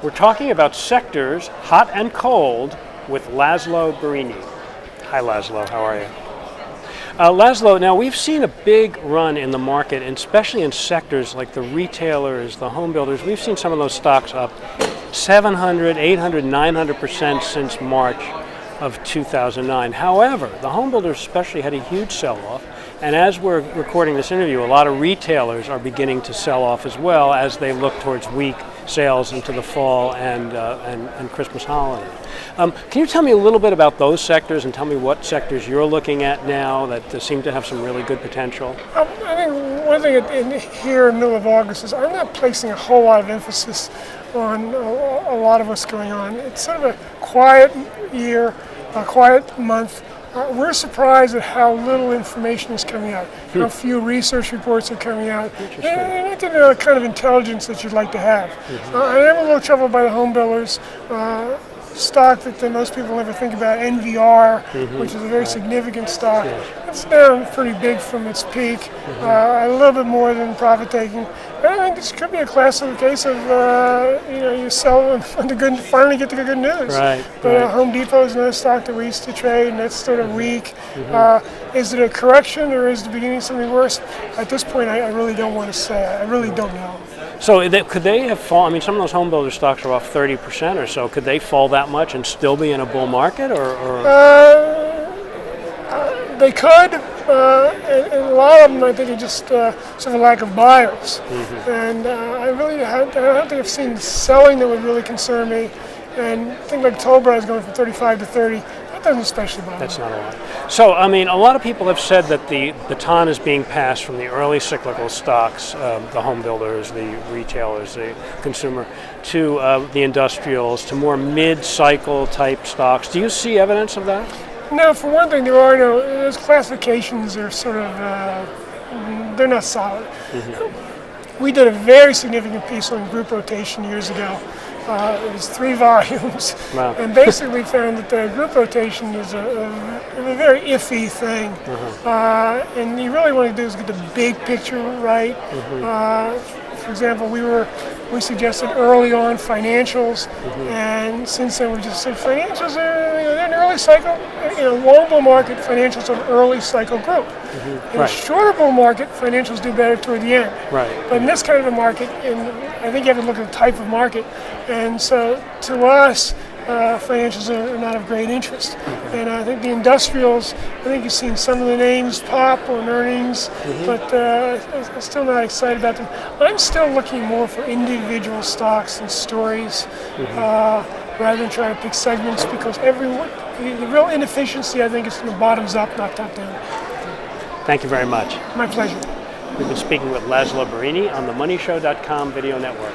We're talking about sectors, hot and cold, with Laszlo Birini. Hi Laszlo, how are you? Laszlo, now we've seen a big run in the market, and especially in sectors like the retailers, the home builders. We've seen some of those stocks up 700, 800, 900% since March of 2009. However, the home builders especially had a huge sell-off, and as we're recording this interview, a lot of retailers are beginning to sell off as well as they look towards weak sales into the fall and Christmas holiday. Can you tell me a little bit about those sectors and tell me what sectors you're looking at now that seem to have some really good potential? I think one thing here in the middle of August is I'm not placing a whole lot of emphasis on a lot of what's going on. It's sort of a quiet year, a quiet month. We're surprised at how little information is coming out, how few research reports are coming out, and not the kind of intelligence that you'd like to have. I am a little troubled by the home builders. Stock that most people never think about, NVR, which is a very significant stock. It's down pretty big from its peak, a little bit more than profit taking. But I think this could be a classic case of you sell and finally get the good news. But Home Depot is another stock that we used to trade, and that's sort of weak. Is it a correction or is the beginning of something worse? At this point, I really don't want to say. I really don't know. So could they have fallen? I mean, some of those home builder stocks are off 30% or so. Could they fall that much and still be in a bull market? They could, and a lot of them I think are just sort of a lack of buyers. And I don't think I've seen selling that would really concern me. And I think like Tollbra is going from 35 to 30. That doesn't especially bother me. That's not a lot. So, I mean, a lot of people have said that the baton is being passed from the early cyclical stocks, the home builders, the retailers, the consumer, to the industrials, to more mid-cycle type stocks. Do you see evidence of that? No, for one thing, those classifications are sort of, they're not solid. We did a very significant piece on group rotation years ago. It was 3 volumes, and basically found that the group rotation is a very iffy thing. And you really want to do is get the big picture right. For example, we suggested early on financials, and since then we just said financials are they're an early cycle. In a long bull market, financials are an early cycle group. In a shorter bull market, financials do better toward the end. But in this kind of a market, I think you have to look at the type of market. And so to us, financials are not of great interest. And I think the industrials, I think you've seen some of the names pop on earnings, but I'm still not excited about them. I'm still looking more for individual stocks and stories rather than trying to pick segments, because the real inefficiency, I think, is from the bottoms up, not top down. Thank you very much. My pleasure. We've been speaking with Laszlo Birini on the MoneyShow.com video network.